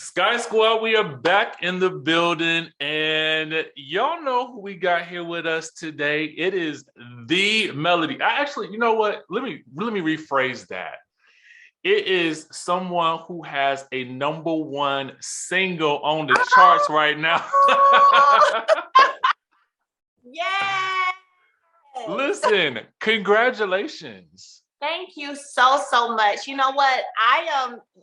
Sky Squad, we are back in the building, and y'all know who we got here with us today. It is the Melody. I actually, you know what? Let me rephrase that. It is someone who has a number one single on the charts right now. Yes. Listen, congratulations. Thank you so much. You know what?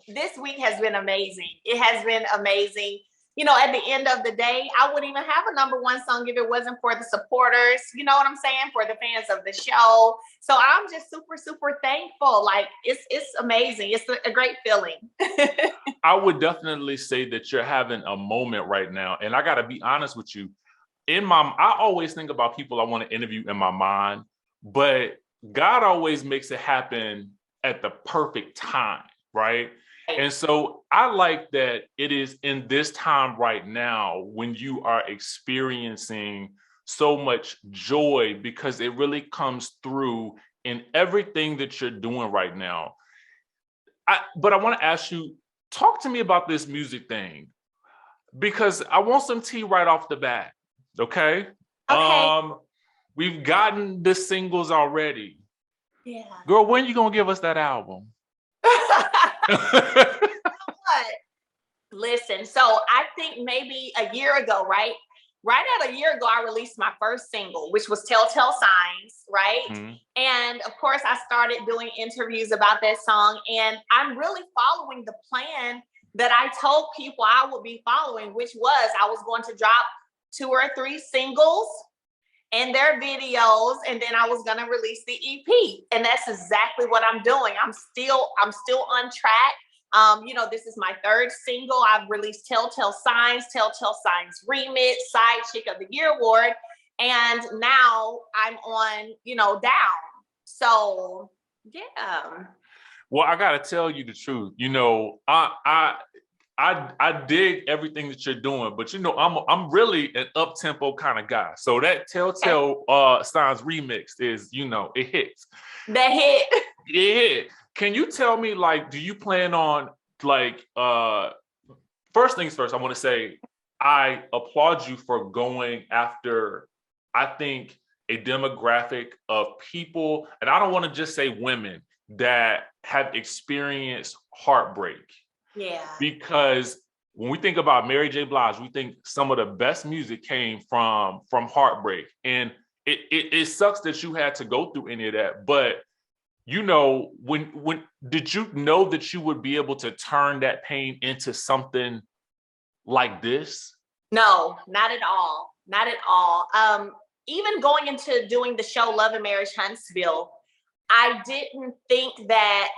This week has been amazing. It has been amazing. You know, at the end of the day, I wouldn't even have a number one song if it wasn't for the supporters. You know what I'm saying? For the fans of the show. So I'm just super thankful. Like it's amazing. It's a great feeling. I would definitely say that you're having a moment right now. And I got to be honest with you. I always think about people I want to interview in my mind, but God always makes it happen at the perfect time, right? And so I like that it is in this time right now when you are experiencing so much joy because it really comes through in everything that you're doing right now. But I want to ask you, talk to me about this music thing because I want some tea right off the bat, okay? Okay. We've gotten the singles already. Yeah. Girl, when you gonna give us that album? Listen, so I think maybe a year ago, right? Right at a year ago, I released my first single, which was Telltale Signs, right? Mm-hmm. And of course, I started doing interviews about that song. And I'm really following the plan that I told people I would be following, which was I was going to drop 2 or 3 singles and their videos, and then I was gonna release the EP. And that's exactly what I'm doing. I'm still on track. You know, this is my 3rd single. I've released Telltale Signs Remix, Side Chick of the Year Award, and now I'm on, Down. So yeah. Well, I gotta tell you the truth. You know, I dig everything that you're doing, but you know, I'm really an up-tempo kind of guy. So that Telltale Signs remix is, it hits. That hit. It hit. Can you tell me, like, do you plan on first things first, I want to say I applaud you for going after, I think, a demographic of people, and I don't want to just say women that have experienced heartbreak. Yeah. Because when we think about Mary J. Blige, we think some of the best music came from heartbreak. And it sucks that you had to go through any of that. But, when did you know that you would be able to turn that pain into something like this? No, not at all. Not at all. Even going into doing the show Love and Marriage Huntsville, I didn't think that,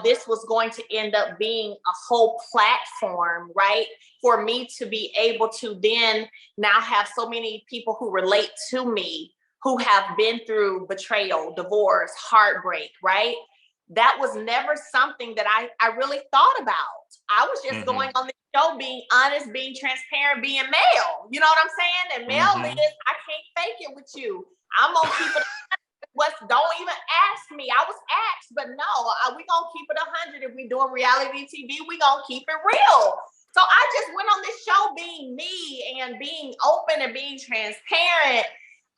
this was going to end up being a whole platform, right? For me to be able to then now have so many people who relate to me, who have been through betrayal, divorce, heartbreak, right? That was never something that I really thought about. I was just going on the show, being honest, being transparent, being male. You know what I'm saying? And male is, I can't fake it with you. I'm going to keep it. Don't even ask me. I was asked, but no, we gonna keep it 100. If we doing reality TV, we gonna keep it real. So I just went on this show being me and being open and being transparent.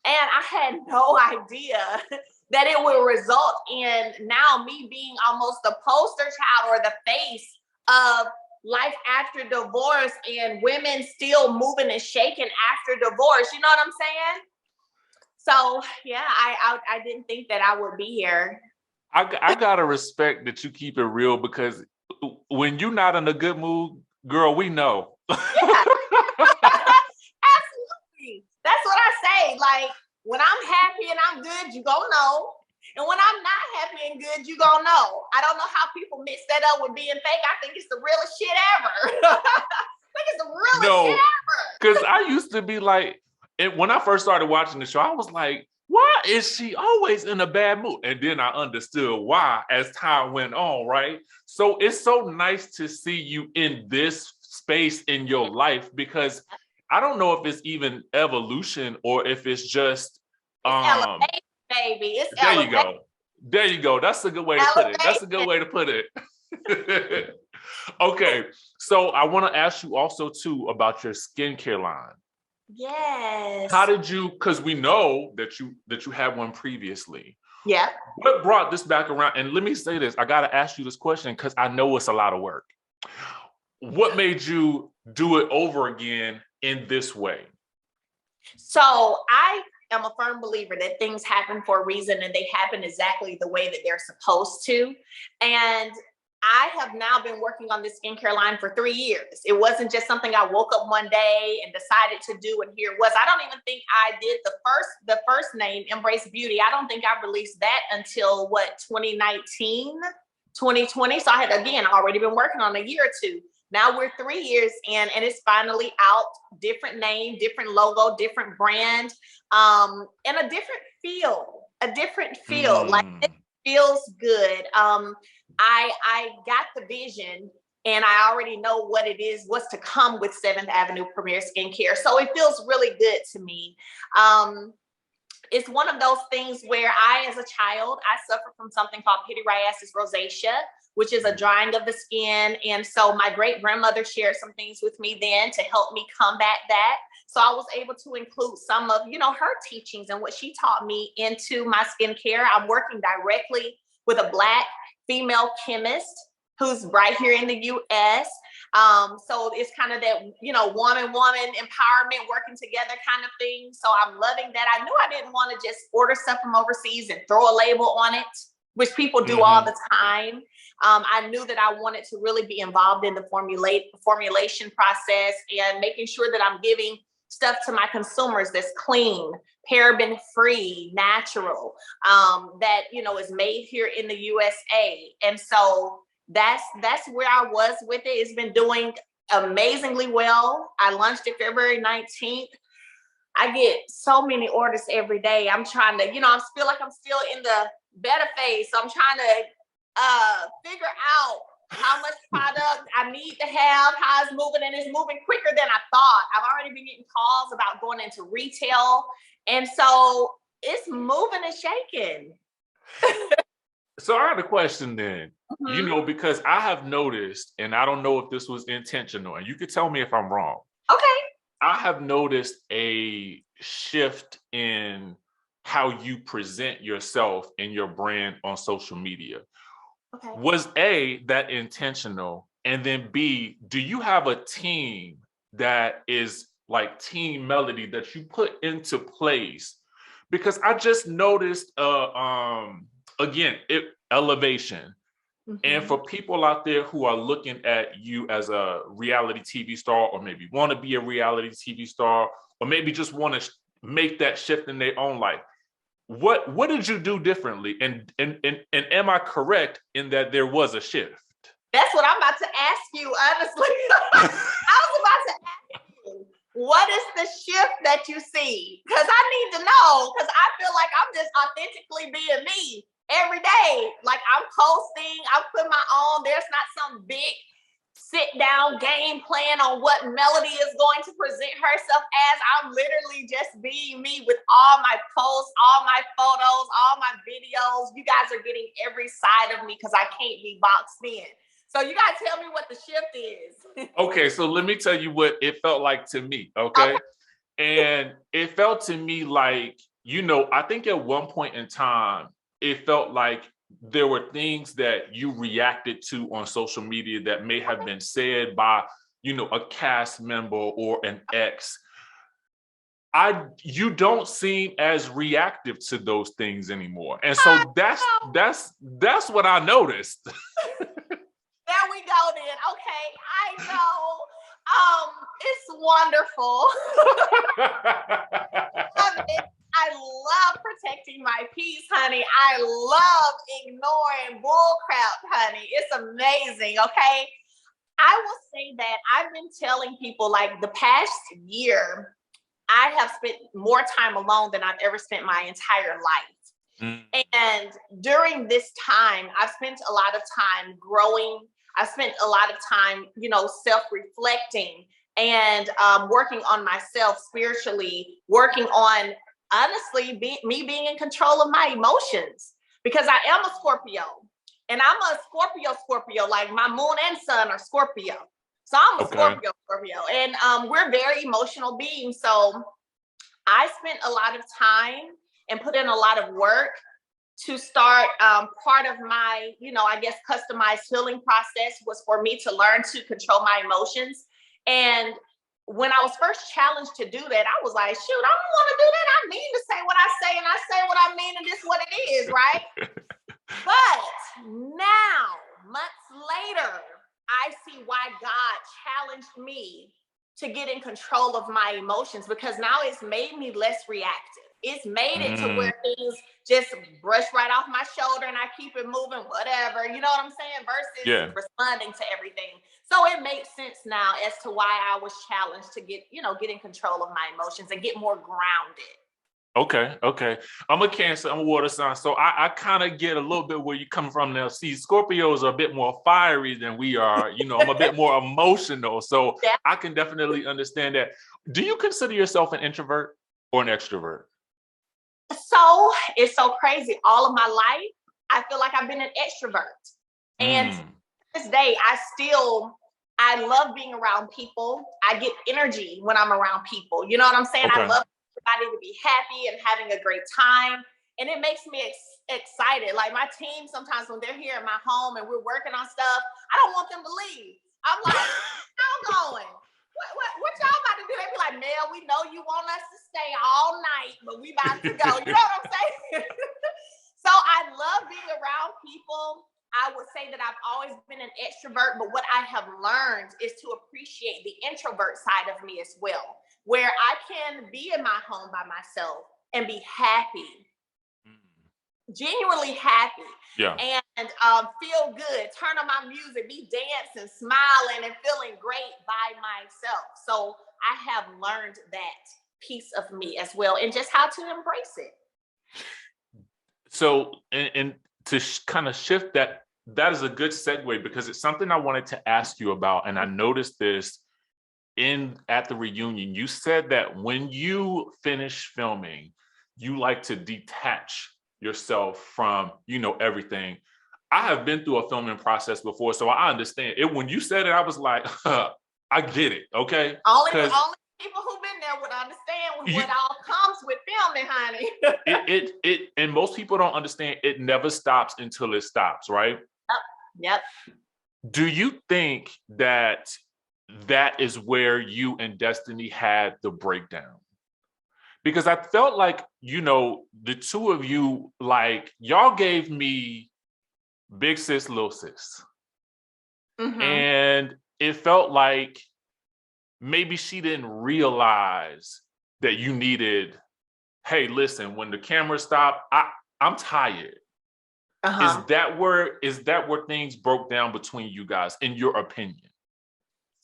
And I had no idea that it would result in now me being almost the poster child or the face of life after divorce and women still moving and shaking after divorce. You know what I'm saying? So yeah, I didn't think that I would be here. I gotta respect that you keep it real because when you're not in a good mood, girl, we know. Yeah. Absolutely. That's what I say. Like when I'm happy and I'm good, you gonna know. And when I'm not happy and good, you gonna know. I don't know how people mix that up with being fake. I think it's the realest shit ever. I think it's the realest shit ever. Because I used to be like, when I first started watching the show, I was like, why is she always in a bad mood? And then I understood why as time went on, right? So it's so nice to see you in this space in your life because I don't know if it's even evolution or if it's just elevation, baby. It's there elevation. You go. There you go. That's a good way to put it. That's a good way to put it. Okay, so I want to ask you also too about your skincare line. Yes. How did you? Because we know that you had one previously. Yeah. What brought this back around? And let me say this: I got to ask you this question because I know it's a lot of work. What made you do it over again in this way? So I am a firm believer that things happen for a reason and they happen exactly the way that they're supposed to. And I have now been working on this skincare line for 3 years. It wasn't just something I woke up one day and decided to do, and here it was. I don't even think I did the first name, Embrace Beauty. I don't think I released that until 2019, 2020. So I had again already been working on a year or two. Now we're 3 years in, and it's finally out. Different name, different logo, different brand, and a different feel. A different feel. Like it feels good. I got the vision, and I already know what it is, what's to come with 7th Avenue Premier Skincare. So it feels really good to me. It's one of those things where as a child, I suffered from something called pityriasis rosacea, which is a drying of the skin. And so my great grandmother shared some things with me then to help me combat that. So I was able to include some of, her teachings and what she taught me into my skincare. I'm working directly with a Black female chemist who's right here in the US. So it's kind of that, woman empowerment, working together kind of thing. So I'm loving that. I knew I didn't want to just order stuff from overseas and throw a label on it, which people do all the time. I knew that I wanted to really be involved in the formulation process and making sure that I'm giving stuff to my consumers that's clean, paraben free, natural, that, is made here in the USA. And so that's where I was with it. It's been doing amazingly well. I launched it February 19th. I get so many orders every day. I'm trying to, I feel like I'm still in the beta phase. So I'm trying to figure out how much product I need to have, how it's moving, and it's moving quicker than I thought. I've already been getting calls about going into retail. And so it's moving and shaking. So I had a question then, because I have noticed, and I don't know if this was intentional, and you could tell me if I'm wrong. Okay. I have noticed a shift in how you present yourself and your brand on social media. Okay. Was A, that intentional? And then B, do you have a team that is like Team Melody that you put into place? Because I just noticed, again, elevation. And for people out there who are looking at you as a reality TV star, or maybe want to be a reality TV star, or maybe just want to make that shift in their own life, what did you do differently? And am I correct in that there was a shift? That's what I'm about to ask you, honestly. I was about to ask you, what is the shift that you see? Because I need to know, because I feel like I'm just authentically being me every day. Like I'm posting, I'm putting my own, there's not some big sit down game plan on what Melody is going to present herself as. I'm literally just being me with all my posts, all my photos, all my videos. You guys are getting every side of me because I can't be boxed in. So you guys tell me what the shift is. Okay, so let me tell you what it felt like to me, okay? And it felt to me like, I think at one point in time, it felt like there were things that you reacted to on social media that may have been said by, a cast member or an ex. You don't seem as reactive to those things anymore. And so that's what I noticed. There we go then. Okay, I know. It's wonderful. Love it. I love protecting my peace, honey. I love ignoring bullcrap, honey. It's amazing, okay? I will say that I've been telling people like the past year, I have spent more time alone than I've ever spent my entire life. And during this time, I've spent a lot of time growing. I spent a lot of time, self-reflecting and working on myself spiritually, working on, honestly, me being in control of my emotions, because I am a Scorpio. And I'm a Scorpio, like my moon and sun are Scorpio. So I'm a Scorpio. And we're very emotional beings. So I spent a lot of time and put in a lot of work to start. Part of my, I guess, customized healing process was for me to learn to control my emotions. And when I was first challenged to do that, I was like, shoot, I don't want to do that. I mean to say what I say, and I say what I mean, and this is what it is, right? But now, months later, I see why God challenged me to get in control of my emotions, because now it's made me less reactive. It's made it to where things just brush right off my shoulder and I keep it moving, whatever, you know what I'm saying? Versus responding to everything. So it makes sense now as to why I was challenged to get in control of my emotions and get more grounded. Okay. I'm a Cancer, I'm a water sign, so I kind of get a little bit where you come from now. See, Scorpios are a bit more fiery than we are. I'm a bit more emotional, so I can definitely understand that. Do you consider yourself an introvert or an extrovert? So it's so crazy. All of my life, I feel like I've been an extrovert. And to this day, I love being around people. I get energy when I'm around people. You know what I'm saying? I love everybody to be happy and having a great time. And it makes me excited. Like my team, sometimes when they're here in my home and we're working on stuff, I don't want them to leave. I'm like, how going? What y'all about to do? They be like, Mel, we know you want us to stay all night, but we about to go. You know what I'm saying? So I love being around people. I would say that I've always been an extrovert, but what I have learned is to appreciate the introvert side of me as well, where I can be in my home by myself and be happy, genuinely happy, and feel good, turn on my music, be dancing, smiling, and feeling great by myself. So I have learned that piece of me as well, and just how to embrace it. So, and to kind of shift that is a good segue, because it's something I wanted to ask you about, and I noticed this at the reunion. You said that when you finish filming, you like to detach yourself from everything. I have been through a filming process before, so I understand it. When you said it, I was like, I get it. Okay, only people who've been there would understand what all comes with filming, honey. it and most people don't understand. It never stops until it stops, right? Yep. Do you think that is where you and Destiny had the breakdown? Because I felt like, the two of you, like, y'all gave me big sis, little sis. And it felt like maybe she didn't realize that you needed, hey, listen, when the camera stopped, I'm tired. Is that where things broke down between you guys, in your opinion?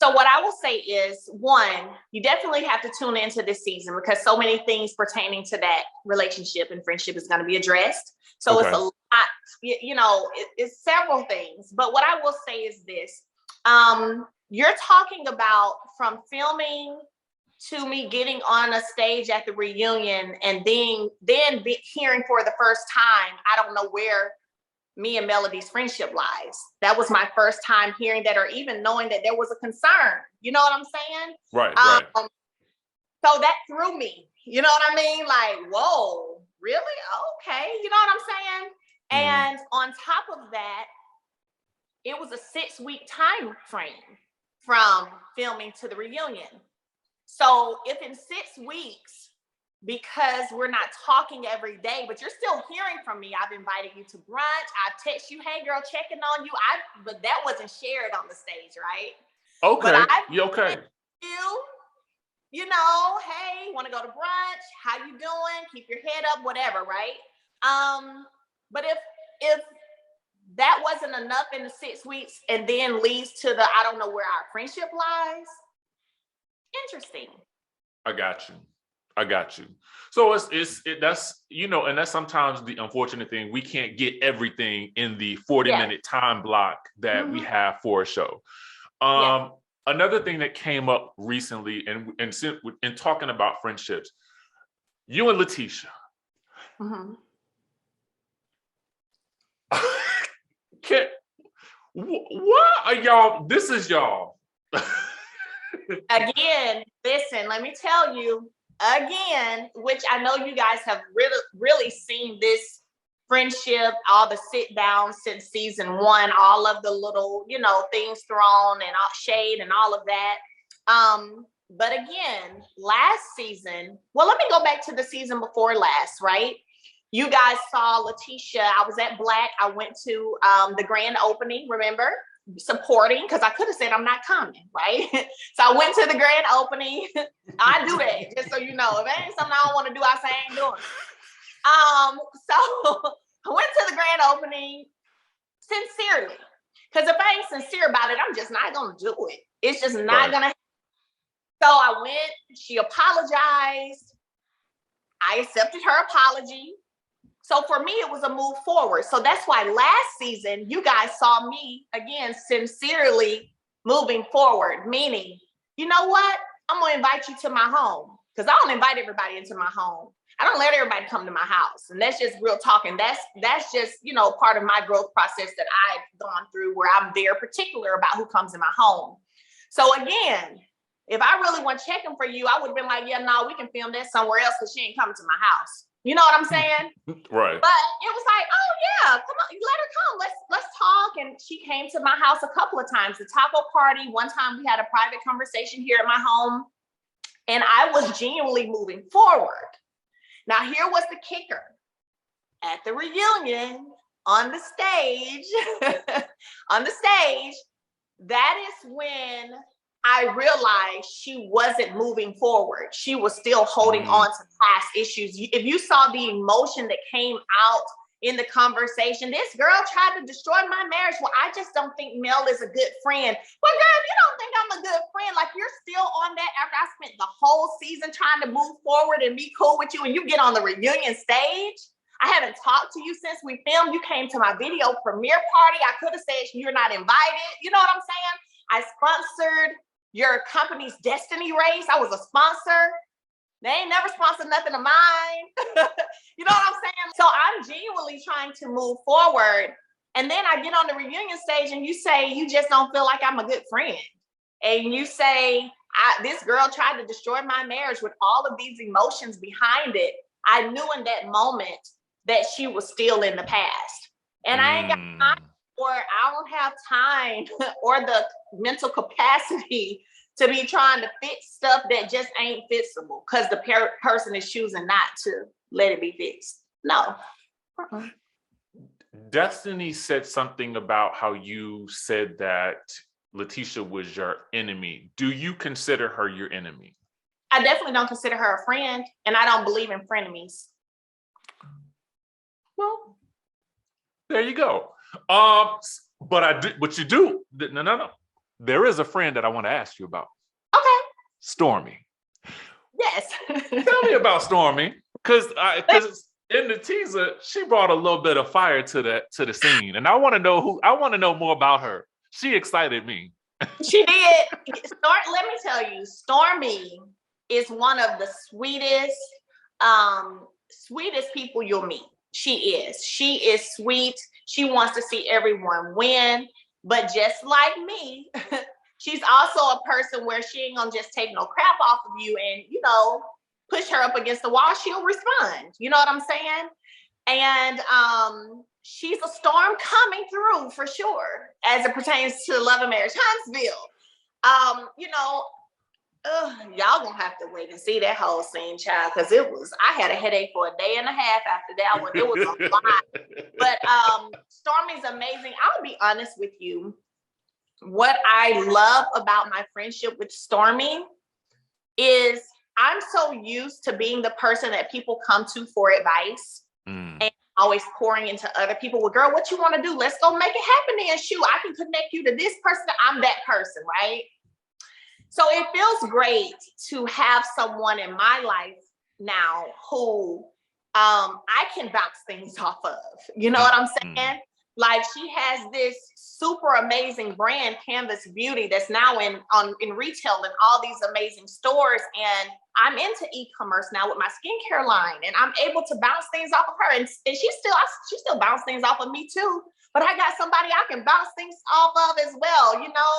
So what I will say is, one, you definitely have to tune into this season, because so many things pertaining to that relationship and friendship is going to be addressed. So it's a lot, it's several things. But what I will say is this, you're talking about from filming to me getting on a stage at the reunion, and then hearing for the first time, I don't know where me and Melody's friendship lies. That was my first time hearing that, or even knowing that there was a concern. You know what I'm saying? Right. So that threw me. You know what I mean? Like, whoa, really? Okay. You know what I'm saying? And on top of that, it was a 6-week time frame from filming to the reunion. So if in 6 weeks, because we're not talking every day, but you're still hearing from me, I've invited you to brunch, I text you, hey girl, checking on you. But that wasn't shared on the stage, right? Okay. But hey, want to go to brunch? How you doing? Keep your head up, whatever, right? But if that wasn't enough in the 6 weeks, and then leads to the I don't know where our friendship lies. Interesting. I got you. So that's and that's sometimes the unfortunate thing. We can't get everything in the 40-minute time block that we have for a show. Another thing that came up recently, and in talking about friendships, you and Letitia. What are y'all? This is y'all. Again, listen, let me tell you again, which I know you guys have really seen this friendship, all the sit downs since season one, all of the little, things thrown and all shade and all of that. But again, last season, well, let me go back to the season before last, right? You guys saw Letitia. I was at Black. I went to the grand opening, remember? Supporting, because I could have said I'm not coming, right? So I went to the grand opening. I do that, just so you know. If it ain't something I don't want to do, I say I ain't doing it. So I went to the grand opening sincerely. Because if I ain't sincere about it, I'm just not going to do it. It's just not going to happen. So I went, she apologized. I accepted her apology. So for me, it was a move forward. So that's why last season, you guys saw me, again, sincerely moving forward, meaning, you know what? I'm going to invite you to my home, because I don't invite everybody into my home. I don't let everybody come to my house. And that's just real talk. And that's just, part of my growth process that I've gone through, where I'm very particular about who comes in my home. So again, if I really want checking for you, I would have been like, yeah, no, we can film that somewhere else, because she ain't coming to my house. You know what I'm saying? Right. But it was like, oh yeah, come on, let her come. Let's talk. And she came to my house a couple of times. The taco party. One time we had a private conversation here at my home, and I was genuinely moving forward. Now here was the kicker. At the reunion, on the stage, that is when I realized she wasn't moving forward. She was still holding on to past issues. If you saw the emotion that came out in the conversation, this girl tried to destroy my marriage. Well, I just don't think Mel is a good friend. Well, girl, if you don't think I'm a good friend, like, you're still on that after I spent the whole season trying to move forward and be cool with you, and you get on the reunion stage. I haven't talked to you since we filmed. You came to my video premiere party. I could have said you're not invited. You know what I'm saying? I sponsored your company's destiny race. I was a sponsor. They ain't never sponsored nothing of mine. You know what I'm saying? So I'm genuinely trying to move forward. And then I get on the reunion stage and you say, you just don't feel like I'm a good friend. And you say, this girl tried to destroy my marriage, with all of these emotions behind it. I knew in that moment that she was still in the past. And I ain't got time, or I don't have time or the mental capacity to be trying to fix stuff that just ain't fixable, because the person is choosing not to let it be fixed. No. Destiny said something about how you said that Letitia was your enemy. Do you consider her your enemy? I definitely don't consider her a friend, and I don't believe in frenemies. Well, there you go. But you do. No. There is a friend that I want to ask you about. Okay. Stormy. Yes. Tell me about Stormy, because in the teaser she brought a little bit of fire to the scene, and I want to know more about her. She excited me. She did. Let me tell you, Stormy is one of the sweetest people you'll meet. She is sweet. She wants to see everyone win. But just like me, she's also a person where she ain't gonna just take no crap off of you and, push her up against the wall. She'll respond. You know what I'm saying? And she's a storm coming through for sure, as it pertains to Love and Marriage Huntsville. Y'all gonna have to wait and see that whole scene, child, because I had a headache for a day and a half after that one. It was a lot. But Stormy's amazing. I'll be honest with you. What I love about my friendship with Stormy is I'm so used to being the person that people come to for advice and always pouring into other people. Well, girl, what you want to do? Let's go make it happen then. Shoot, I can connect you to this person. I'm that person, right? So it feels great to have someone in my life now who I can bounce things off of. You know what I'm saying? Like, she has this super amazing brand, Canvas Beauty, that's now in retail in all these amazing stores. And I'm into e-commerce now with my skincare line, and I'm able to bounce things off of her. And she still bounce things off of me too. But I got somebody I can bounce things off of as well, you know?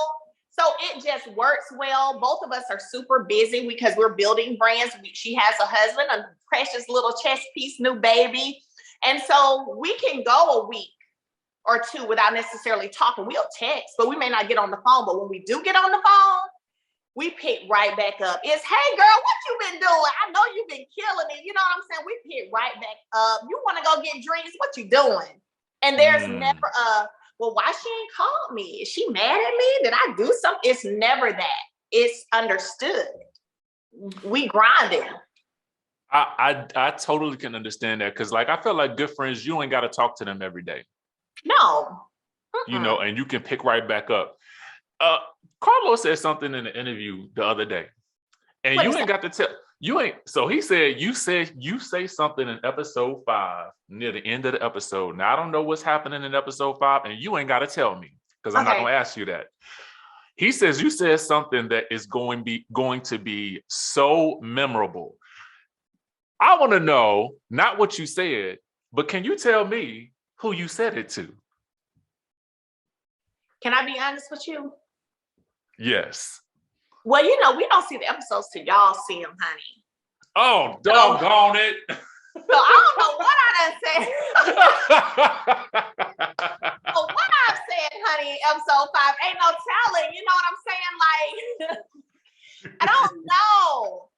So it just works well. Both of us are super busy because we're building brands. She has a husband, a precious little chess piece, new baby. And so we can go a week or two without necessarily talking. We'll text, but we may not get on the phone. But when we do get on the phone, we pick right back up. It's, hey girl, what you been doing? I know you've been killing it. You know what I'm saying? We pick right back up. You want to go get drinks? What you doing? And there's never well, why she ain't called me? Is she mad at me? Did I do something? It's never that. It's understood. We grinding. I totally can understand that, because like I feel like good friends, you ain't got to talk to them every day. No. You know, and you can pick right back up. Carlos said something in the interview the other day, and you ain't got to tell. You ain't. So he said you say something in episode 5 near the end of the episode. Now I don't know what's happening in episode 5, and you ain't got to tell me, because I'm not going to ask you that. He says you said something that is going to be so memorable. I want to know not what you said, but can you tell me who you said it to? Can I be honest with you? Yes. Well, you know, we don't see the episodes till y'all see them, honey. Oh, doggone it. So I don't know what I done said. So what I've said, honey, episode 5, ain't no telling. You know what I'm saying? Like, I don't know.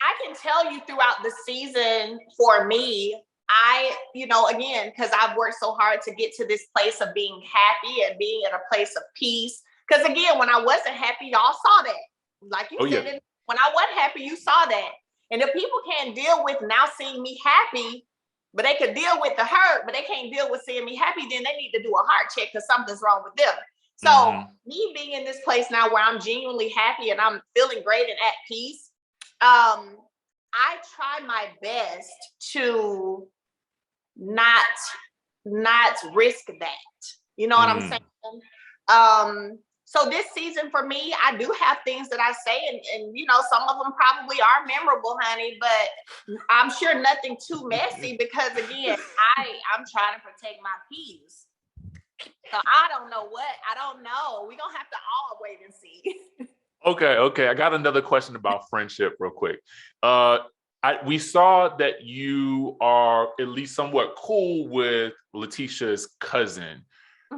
I can tell you throughout the season, for me, you know, again, because I've worked so hard to get to this place of being happy and being in a place of peace. Because again, when I wasn't happy, y'all saw that. Like you said, when I wasn't happy, you saw that. And if people can't deal with now seeing me happy, but they could deal with the hurt, but they can't deal with seeing me happy, then they need to do a heart check because something's wrong with them. So me being in this place now where I'm genuinely happy and I'm feeling great and at peace, I try my best to not risk that. You know what I'm saying? So this season for me, I do have things that I say, and you know, some of them probably are memorable, honey, but I'm sure nothing too messy because again, I'm trying to protect my peace. So I don't know. We're gonna have to all wait and see. Okay. I got another question about friendship real quick. We saw that you are at least somewhat cool with Letitia's cousin.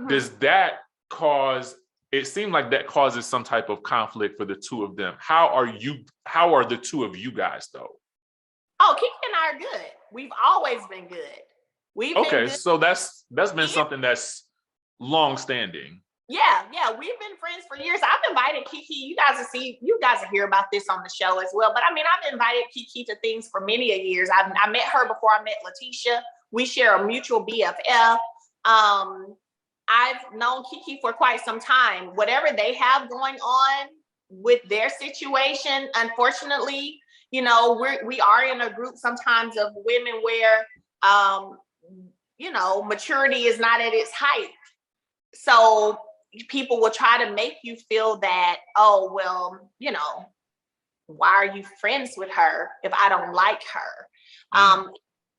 Does that cause, it seemed like that causes some type of conflict for the two of them. How are the two of you guys though? Oh, Kiki and I are good. We've always been good. We've been good. So that's been something that's long-standing. Yeah, we've been friends for years. I've invited Kiki. You guys will hear about this on the show as well. But I mean, I've invited Kiki to things for many a years. I met her before I met Letitia. We share a mutual BFF. I've known Kiki for quite some time. Whatever they have going on with their situation, unfortunately, you know, we are in a group sometimes of women where, you know, maturity is not at its height. So people will try to make you feel that, oh, well, you know, why are you friends with her if I don't like her?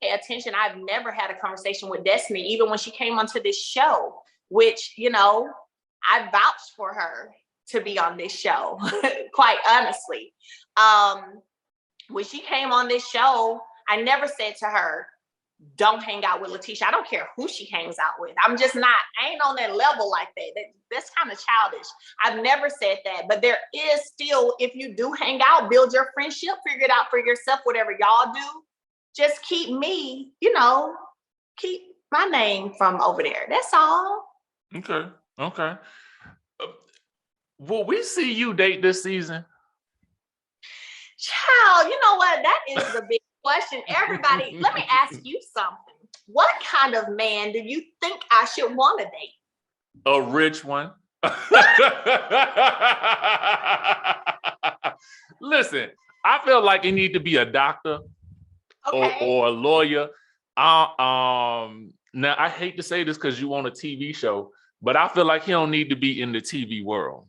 Pay attention. I've never had a conversation with Destiny, even when she came onto this show, which, you know, I vouched for her to be on this show, quite honestly. When she came on this show, I never said to her, don't hang out with Letitia. I don't care who she hangs out with. I ain't on that level like that. That's kind of childish. I've never said that, but there is still, if you do hang out, build your friendship, figure it out for yourself, whatever y'all do, just keep me, you know, keep my name from over there. That's all. Okay. Will we see you date this season? Child, you know what? That is the big question. Everybody, let me ask you something. What kind of man do you think I should want to date? A rich one. Listen, I feel like it need to be a doctor or a lawyer. Now, I hate to say this because you want a TV show, but I feel like he don't need to be in the TV world.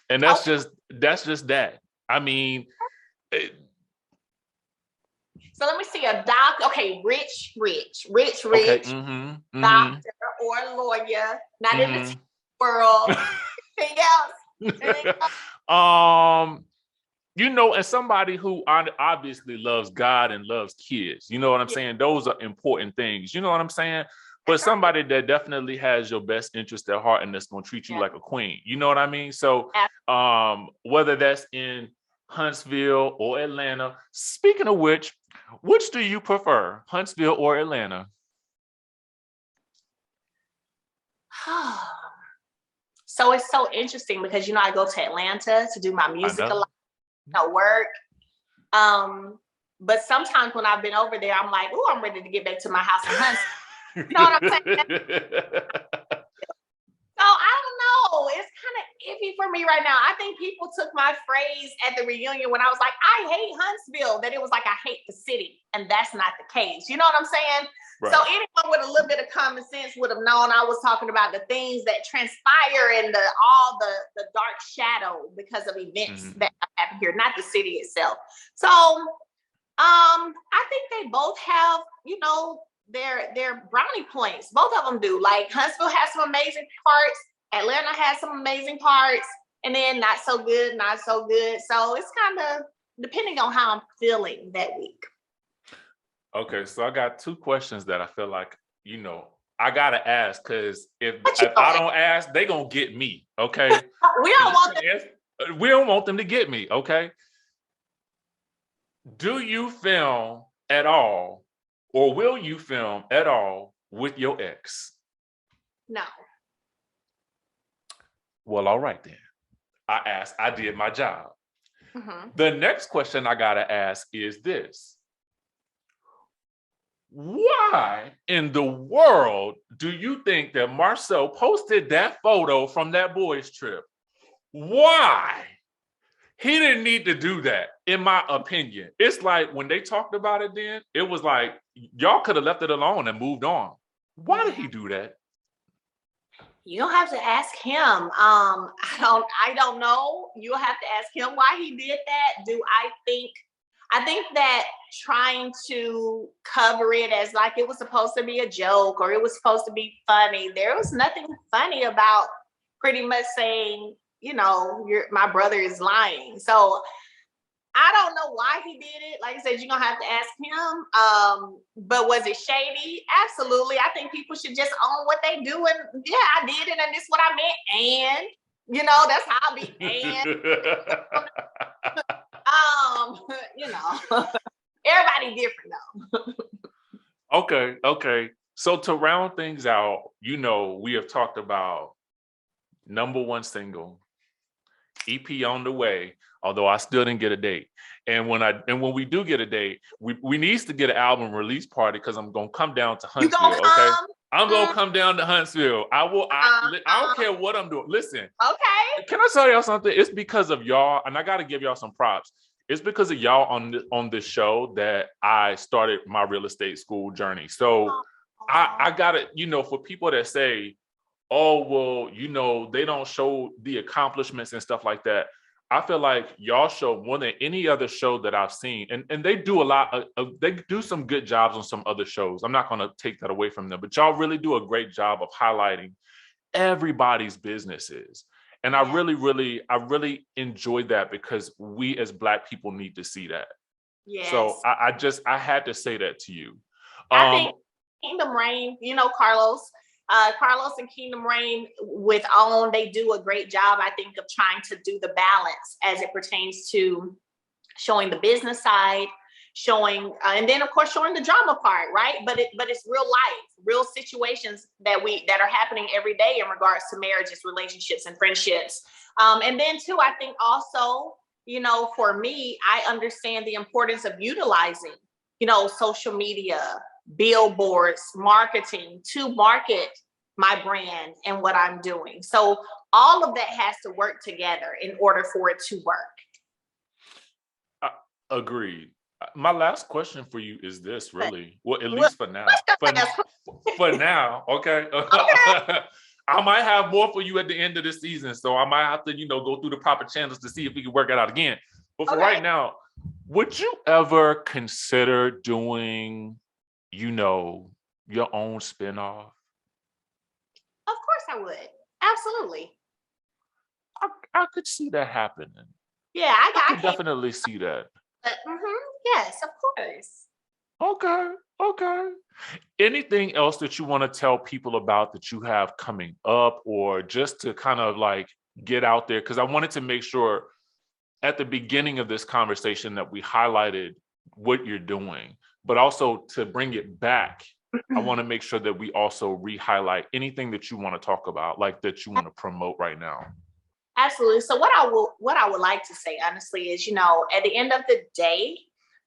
And that's just that. I mean, so let me see a doctor. Okay, rich, okay. Mm-hmm. Doctor or lawyer, not in the TV world. Anything else? You know, and somebody who obviously loves God and loves kids. You know what I'm saying? Those are important things. You know what I'm saying? But somebody that definitely has your best interest at heart and that's going to treat you like a queen. You know what I mean? So whether that's in Huntsville or Atlanta, speaking of which do you prefer, Huntsville or Atlanta? So it's so interesting because, you know, I go to Atlanta to do my music a lot, work. But sometimes when I've been over there, I'm like, oh, I'm ready to get back to my house in Huntsville. You know what I'm saying? So I don't know. It's kind of iffy for me right now. I think people took my phrase at the reunion when I was like, I hate Huntsville, that it was like, I hate the city. And that's not the case. You know what I'm saying? Right. So anyone with a little bit of common sense would have known I was talking about the things that transpire in all the dark shadow because of events that happen here, not the city itself. So I think they both have, you know, their brownie points. Both of them do. Like Huntsville has some amazing parts. Atlanta has some amazing parts, and then not so good. So it's kind of depending on how I'm feeling that week. Okay, so I got two questions that I feel like, you know, I gotta ask, because if I don't ask, they gonna get me. Okay, we don't want them to get me. Okay, do you film at all? Or will you film at all with your ex? No. Well, all right then. I did my job. The next question I gotta ask is this. Why in the world do you think that Marcel posted that photo from that boys' trip? Why? He didn't need to do that, in my opinion. It's like when they talked about it then, it was like, y'all could have left it alone and moved on. Why did he do that? You don't have to ask him. I don't know. You'll have to ask him why he did that. I think that trying to cover it as like it was supposed to be a joke or it was supposed to be funny. There was nothing funny about pretty much saying, you know, my brother is lying. So I don't know why he did it. Like I said, you're going to have to ask him. But was it shady? Absolutely. I think people should just own what they do. And yeah, I did it. And this is what I meant. And, you know, that's how I be. And, you know, everybody different though. Okay. So to round things out, you know, we have talked about #1 single, EP on the way, although I still didn't get a date. And when we do get a date, we needs to get an album release party because I'm gonna come down to Huntsville. Okay, I'm gonna come down to Huntsville. I don't care what I'm doing. Listen. Okay. Can I tell y'all something? It's because of y'all, and I got to give y'all some props. It's because of y'all on this show that I started my real estate school journey. So I gotta, you know, for people that say, oh, well, you know, they don't show the accomplishments and stuff like that. I feel like y'all show more than any other show that I've seen. And they do a lot they do some good jobs on some other shows. I'm not going to take that away from them, but y'all really do a great job of highlighting everybody's businesses. And I really enjoyed that because we as Black people need to see that. Yes. So I had to say that to you. I think Kingdom Reign, you know, Carlos and Kingdom Reign with OWN, they do a great job, I think, of trying to do the balance as it pertains to showing the business side, showing, and then of course showing the drama part, right? But it's real life, real situations that are happening every day in regards to marriages, relationships, and friendships. And then too, I think also, you know, for me, I understand the importance of utilizing, you know, social media, billboards, marketing to market my brand and what I'm doing. So all of that has to work together in order for it to work. Agreed. My last question for you is this, But really. Well, at what, least for now. what's your last For now, okay. Okay. I might have more for you at the end of the season, so I might have to, go through the proper channels to see if we can work it out again. But for Okay. right now, would you ever consider doing, your own spinoff? Of course I would. Absolutely. I could see that happening. Yeah, I I could can't. definitely see that. But yes, of course. Okay, okay. Anything else that you want to tell people about that you have coming up, or just to kind of like get out there? Because I wanted to make sure at the beginning of this conversation that we highlighted what you're doing, but also to bring it back. I want to make sure that we also re-highlight anything that you want to talk about, like that you want to promote right now. Absolutely. So what I would like to say honestly is, at the end of the day,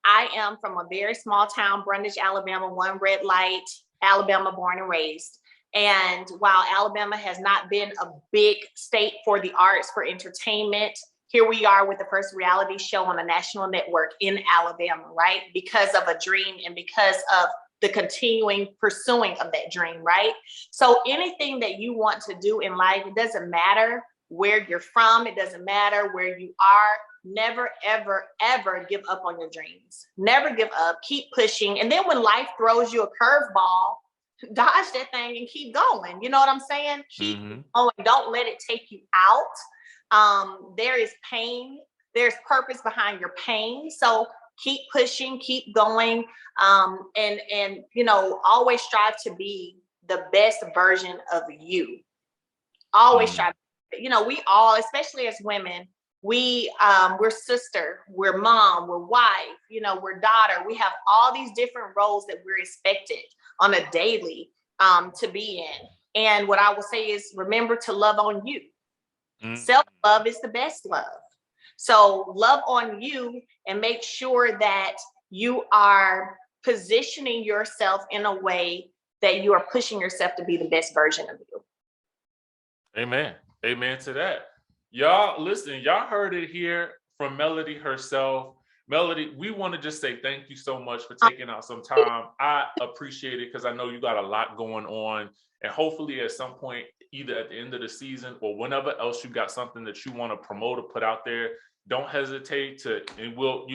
I am from a very small town, Brundage, Alabama, one red light, Alabama, born and raised. And while Alabama has not been a big state for the arts, for entertainment, here we are with the first reality show on a national network in Alabama, right? Because of a dream and because of the continuing pursuing of that dream, right? So anything that you want to do in life, it doesn't matter where you're from, it doesn't matter where you are. Never, ever, ever give up on your dreams. Never give up. Keep pushing. And then when life throws you a curveball, dodge that thing and keep going. You know what I'm saying? Keep going. Don't let it take you out. There is pain. There's purpose behind your pain. So keep pushing, keep going. And always strive to be the best version of you. Always strive. We all, especially as women, we're sister, we're mom, we're wife, we're daughter. We have all these different roles that we're expected on a daily to be in. And what I will say is remember to love on you. Self-love is the best love. So love on you and make sure that you are positioning yourself in a way that you are pushing yourself to be the best version of you. Amen. Amen to that. Y'all, listen, y'all heard it here from Melody herself. Melody, we want to just say thank you so much for taking out some time. I appreciate it because I know you got a lot going on. And hopefully at some point, either at the end of the season or whenever else you got something that you want to promote or put out there, don't hesitate to, and we'll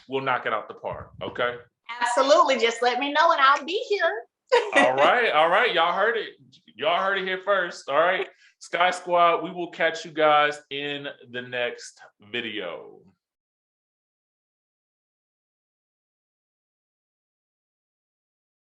knock it out the park. Okay. Absolutely. Just let me know and I'll be here. All right. Y'all heard it. Y'all heard it here first. All right. Skye Squad, we will catch you guys in the next video.